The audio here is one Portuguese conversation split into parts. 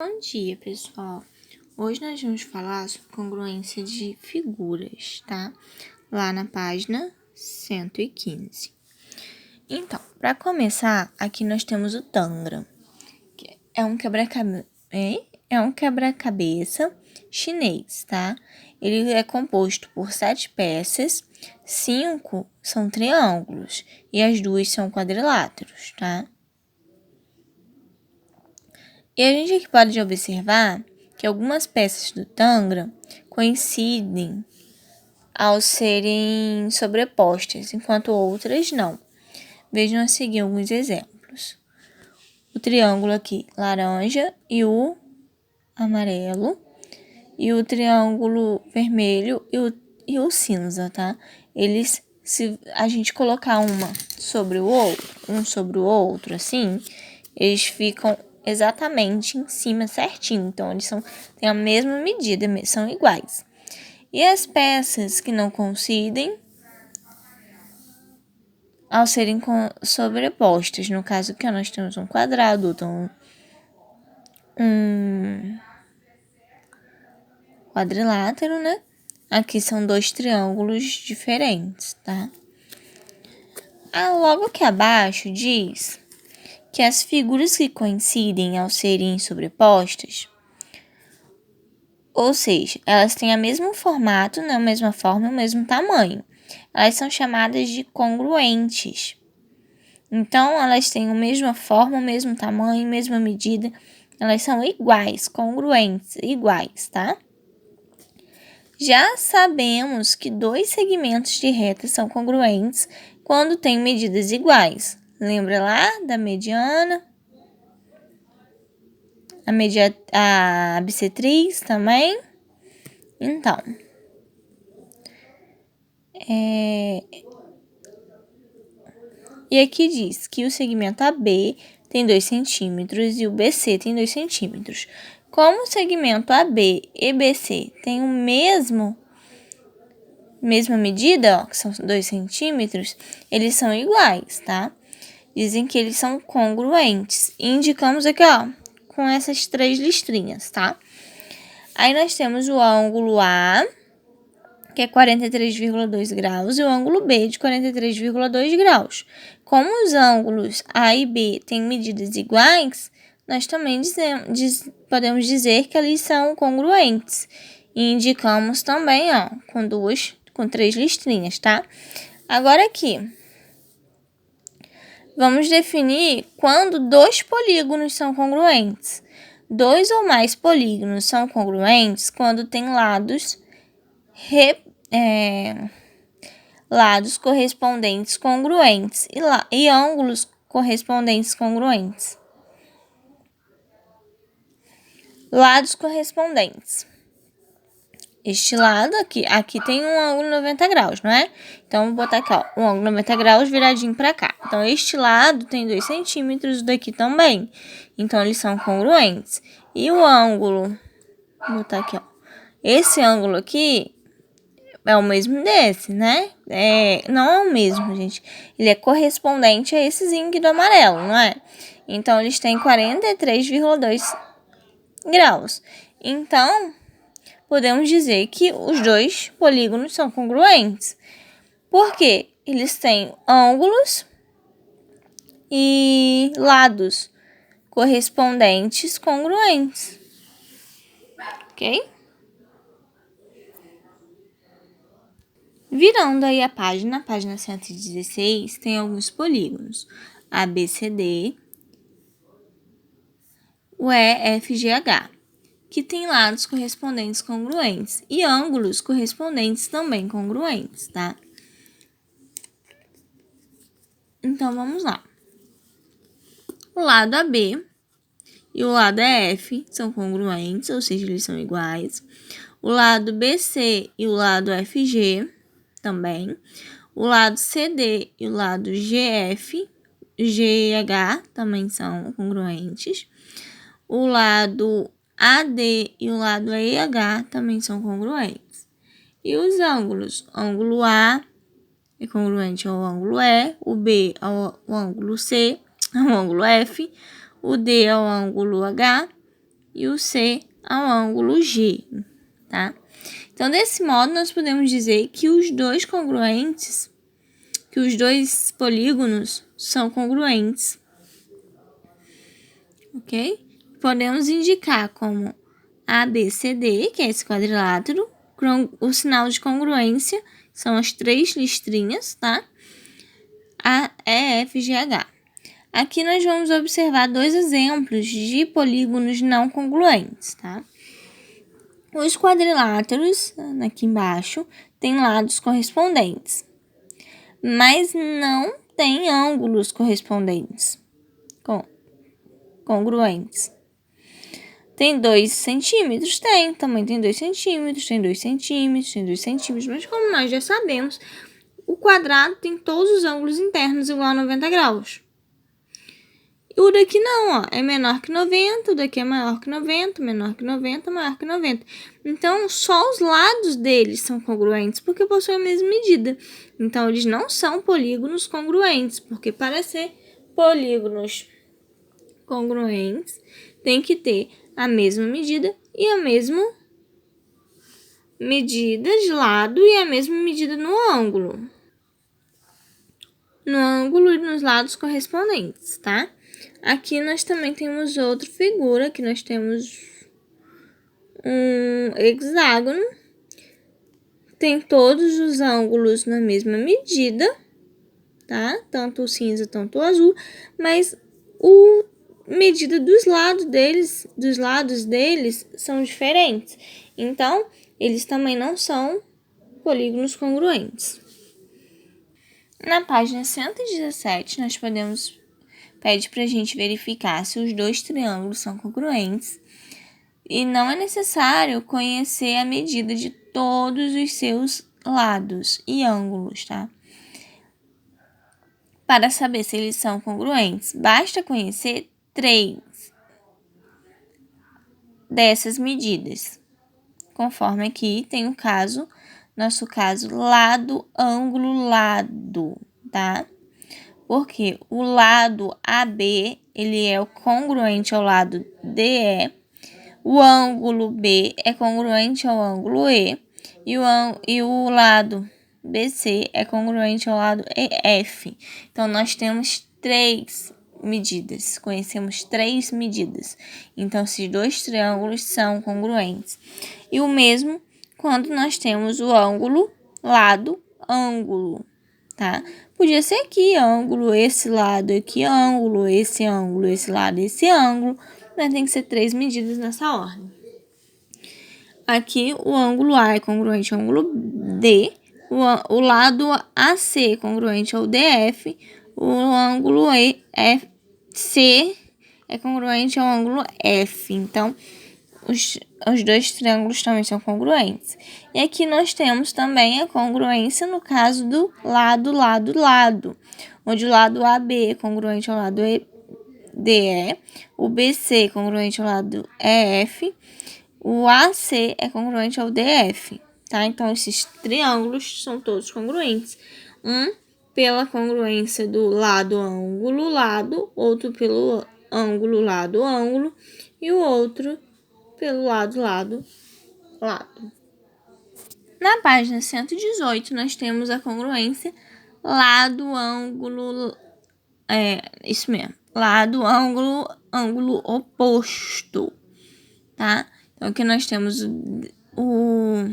Bom dia, pessoal! Hoje nós vamos falar sobre congruência de figuras, tá? Lá na página 115. Então, para começar, aqui nós temos o Tangram, que é um quebra-cabeça chinês, tá? Ele é composto por 7 peças, 5 são triângulos e as 2 são quadriláteros, tá? E a gente aqui pode observar que algumas peças do Tangram coincidem ao serem sobrepostas, enquanto outras não. Vejam a seguir alguns exemplos. O triângulo aqui laranja e o amarelo, e o triângulo vermelho e o cinza, tá? Eles, se a gente colocar um sobre o outro, assim, eles ficam exatamente em cima certinho. Então, eles têm a mesma medida, são iguais. E as peças que não coincidem ao serem sobrepostas, no caso que nós temos um quadrado, então um quadrilátero, né? Aqui são 2 triângulos diferentes, tá? Logo aqui abaixo diz que as figuras que coincidem ao serem sobrepostas, ou seja, elas têm o mesmo formato, a mesma forma e o mesmo tamanho. Elas são chamadas de congruentes. Então, elas têm a mesma forma, o mesmo tamanho, a mesma medida. Elas são iguais, congruentes, iguais, tá? Já sabemos que 2 segmentos de reta são congruentes quando têm medidas iguais. Lembra lá da mediana? A bissetriz também? Então, e aqui diz que o segmento AB tem 2 centímetros e o BC tem 2 centímetros. Como o segmento AB e BC têm mesma medida, ó, que são 2 centímetros, eles são iguais, tá? Dizem que eles são congruentes. E indicamos aqui, ó, com essas 3 listrinhas, tá? Aí nós temos o ângulo A, que é 43,2 graus, e o ângulo B de 43,2 graus. Como os ângulos A e B têm medidas iguais, nós também podemos dizer que eles são congruentes. E indicamos também, ó, com 3 listrinhas, tá? Agora aqui, vamos definir quando 2 polígonos são congruentes. 2 ou mais polígonos são congruentes quando tem lados correspondentes congruentes e ângulos correspondentes congruentes. Lados correspondentes. Este lado aqui tem um ângulo 90 graus, não é? Então, vou botar aqui, ó, um ângulo 90 graus viradinho para cá. Então, este lado tem 2 centímetros, daqui também. Então, eles são congruentes. E o ângulo, vou botar aqui, ó. Esse ângulo aqui é o mesmo desse, né? Não é o mesmo, gente. Ele é correspondente a essezinho aqui do amarelo, não é? Então, eles têm 43,2 graus. Então, podemos dizer que os 2 polígonos são congruentes. Porque eles têm ângulos e lados correspondentes congruentes. Ok? Virando aí a página 116, tem alguns polígonos. ABCD, o EFGH, que tem lados correspondentes congruentes e ângulos correspondentes também congruentes, tá? Então, vamos lá. O lado AB e o lado EF são congruentes, ou seja, eles são iguais. O lado BC e o lado FG também. O lado CD e o lado GH também são congruentes. O lado AD e o lado EH também são congruentes. E os ângulos? O ângulo A é congruente ao ângulo E, o B ao ângulo C, ao ângulo F, o D ao ângulo H, e o C ao ângulo G, tá? Então, desse modo, nós podemos dizer que os dois polígonos são congruentes, ok? Podemos indicar como ABCD, que é esse quadrilátero, o sinal de congruência são as 3 listrinhas, tá? AEFGH. Aqui nós vamos observar 2 exemplos de polígonos não congruentes, tá? Os quadriláteros, aqui embaixo, têm lados correspondentes, mas não têm ângulos correspondentes, congruentes. Tem 2 centímetros? Também tem 2 centímetros, tem 2 centímetros, tem 2 centímetros, mas como nós já sabemos, o quadrado tem todos os ângulos internos igual a 90 graus. E o daqui não, ó, é menor que 90, o daqui é maior que 90, menor que 90, maior que 90. Então, só os lados deles são congruentes, porque possuem a mesma medida. Então, eles não são polígonos congruentes, porque para ser polígonos congruentes, tem que ter a mesma medida e a mesma medida de lado e a mesma medida no ângulo. No ângulo e nos lados correspondentes, tá? Aqui nós também temos outra figura, que nós temos um hexágono. Tem todos os ângulos na mesma medida, tá? Tanto o cinza, tanto o azul, mas a medida dos lados deles são diferentes. Então, eles também não são polígonos congruentes. Na página 117, nós pede para a gente verificar se os dois triângulos são congruentes e não é necessário conhecer a medida de todos os seus lados e ângulos, tá? Para saber se eles são congruentes, basta conhecer 3 dessas medidas, conforme aqui tem o nosso caso lado, ângulo, lado, tá? Porque o lado AB, ele é congruente ao lado DE, o ângulo B é congruente ao ângulo E, e o lado BC é congruente ao lado EF. Então, nós temos 3 medidas, conhecemos 3 medidas. Então, esses dois triângulos são congruentes. E o mesmo quando nós temos o ângulo, lado, ângulo, tá? Podia ser aqui, ângulo, esse lado aqui, ângulo, esse lado, esse ângulo, mas tem que ser 3 medidas nessa ordem. Aqui, o ângulo A é congruente ao ângulo D, o lado AC é congruente ao DF, o ângulo C é congruente ao ângulo F. Então, os dois triângulos também são congruentes. E aqui nós temos também a congruência no caso do lado, onde o lado AB é congruente ao lado DE, o BC é congruente ao lado EF, o AC é congruente ao DF, tá? Então, esses triângulos são todos congruentes. Um pela congruência do lado, ângulo, lado, outro pelo ângulo, lado, ângulo, e o outro pelo lado, lado. Na página 118, nós temos a congruência lado, ângulo, isso mesmo, lado, ângulo, ângulo oposto, tá? Então, aqui nós temos o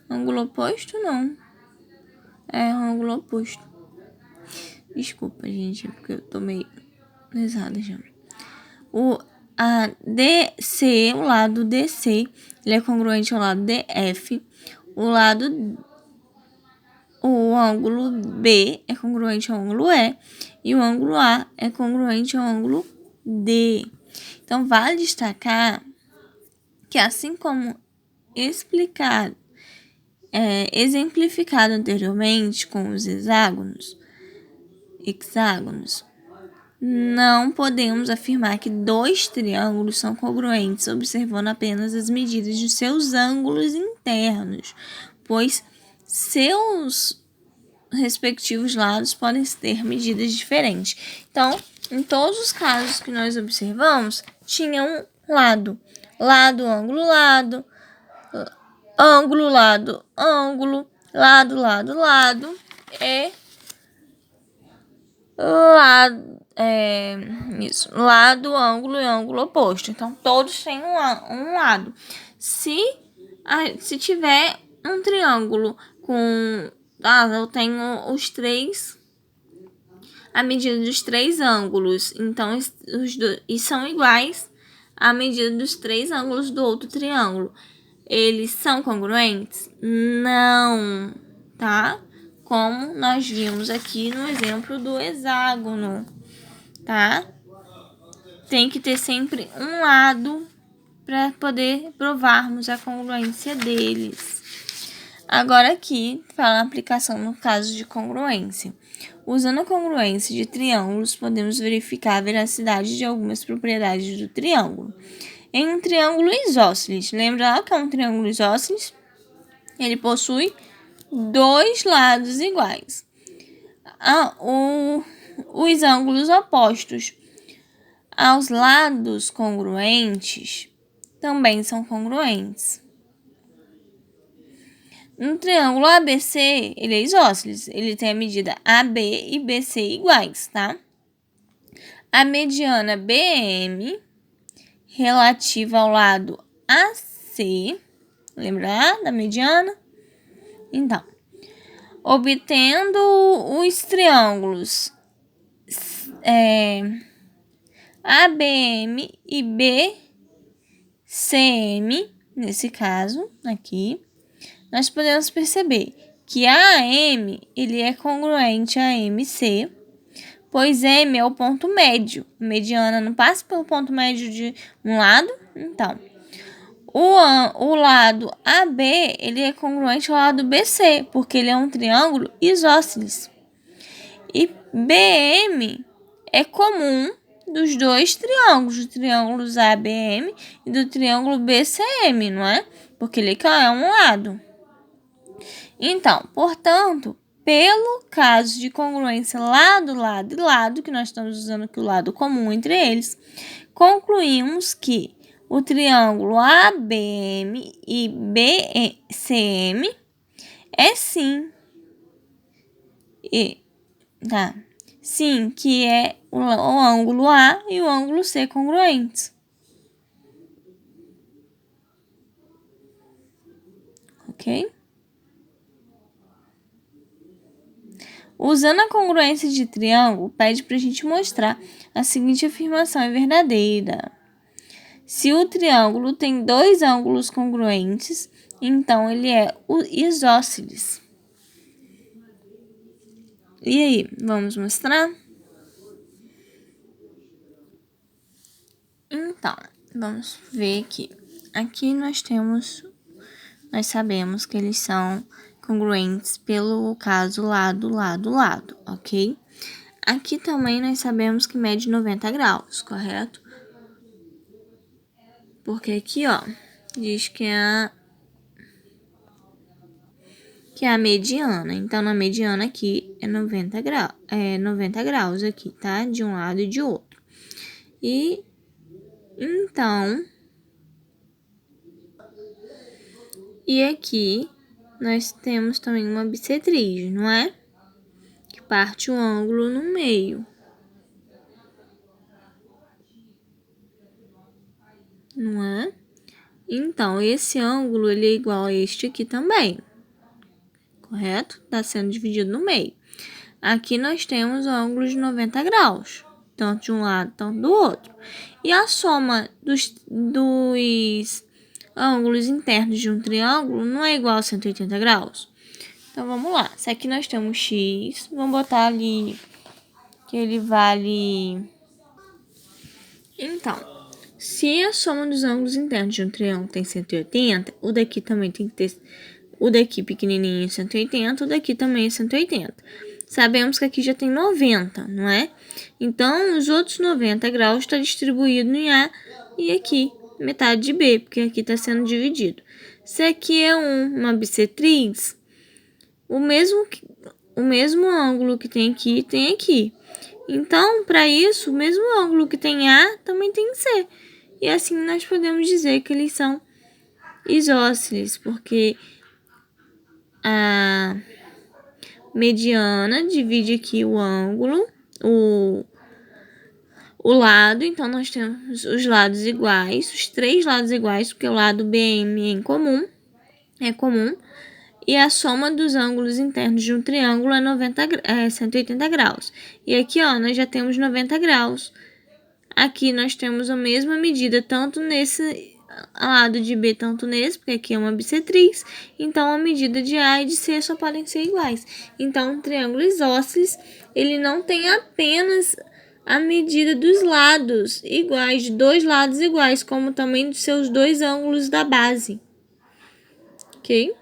ângulo oposto, não. É o ângulo oposto. Desculpa, gente, porque eu tô meio lesada já. O lado DC, ele é congruente ao lado DF. O ângulo B é congruente ao ângulo E. E o ângulo A é congruente ao ângulo D. Então, vale destacar que, assim como exemplificado anteriormente com os hexágonos, não podemos afirmar que 2 triângulos são congruentes observando apenas as medidas de seus ângulos internos, pois seus respectivos lados podem ter medidas diferentes. Então, Em todos os casos que nós observamos, tinha um lado. Lado, ângulo, lado. Ângulo, lado, ângulo. Lado, lado, lado. E lado, isso. Lado, ângulo e ângulo oposto. Então, todos têm um lado. Se tiver um triângulo com... eu tenho os três... a medida dos três ângulos. Então, e são iguais à medida dos três ângulos do outro triângulo. Eles são congruentes? Não, tá? Como nós vimos aqui no exemplo do hexágono, tá? Tem que ter sempre um lado para poder provarmos a congruência deles. Agora aqui, fala a aplicação no caso de congruência. Usando a congruência de triângulos, podemos verificar a veracidade de algumas propriedades do triângulo. Em um triângulo isósceles, lembra lá que é um triângulo isósceles? Ele possui dois lados iguais. Os ângulos opostos aos lados congruentes também são congruentes. No triângulo ABC, ele é isósceles. Ele tem a medida AB e BC iguais, tá? A mediana BM relativa ao lado AC, lembra da mediana? Então, obtendo os triângulos ABM e BCM, nesse caso aqui, nós podemos perceber que a AM ele é congruente a MC, pois M é o ponto médio. A mediana não passa pelo ponto médio de um lado. Então, o lado AB ele é congruente ao lado BC, porque ele é um triângulo isósceles. E BM é comum dos dois triângulos, do triângulo ABM e do triângulo BCM, não é? Porque ele é um lado. Então, portanto, pelo caso de congruência lado, lado e lado, que nós estamos usando aqui o lado comum entre eles, concluímos que o triângulo ABM e BCM é sim, que é o ângulo A e o ângulo C congruentes. Ok? Usando a congruência de triângulo, pede para a gente mostrar a seguinte afirmação é verdadeira. Se o triângulo tem dois ângulos congruentes, então ele é isósceles. E aí, vamos mostrar? Então, vamos ver aqui. Aqui nós sabemos que eles são congruentes pelo caso lado, lado, lado, ok? Aqui também nós sabemos que mede 90 graus, correto? Porque aqui, ó, diz que é a mediana. Então, na mediana aqui é 90 graus aqui, tá? De um lado e de outro. E, então, e aqui nós temos também uma bissetriz, não é? Que parte o ângulo no meio. Não é? Então, esse ângulo ele é igual a este aqui também. Correto? Está sendo dividido no meio. Aqui nós temos o ângulo de 90 graus. Tanto de um lado, tanto do outro. E a soma dos ângulos internos de um triângulo não é igual a 180 graus? Então, vamos lá. Se aqui nós temos x, vamos botar ali que ele vale... Então, se a soma dos ângulos internos de um triângulo tem 180, o daqui também tem que ter... O daqui pequenininho é 180, o daqui também é 180. Sabemos que aqui já tem 90, não é? Então, os outros 90 graus está distribuído em A e aqui, metade de B, porque aqui está sendo dividido. Se aqui é uma bissetriz, o mesmo ângulo que tem aqui, Então, para isso, o mesmo ângulo que tem A também tem C. E assim nós podemos dizer que eles são isósceles, porque a mediana divide aqui o ângulo, o lado, então nós temos os lados iguais, os três lados iguais, porque o lado BM é comum, e a soma dos ângulos internos de um triângulo é 180 graus. E aqui, ó, nós já temos 90 graus. Aqui nós temos a mesma medida, tanto nesse lado de B, tanto nesse, porque aqui é uma bissetriz. Então, a medida de A e de C só podem ser iguais. Então, um triângulo isósceles, ele não tem apenas a medida dos lados iguais, de dois lados iguais, como também dos seus dois ângulos da base. Ok?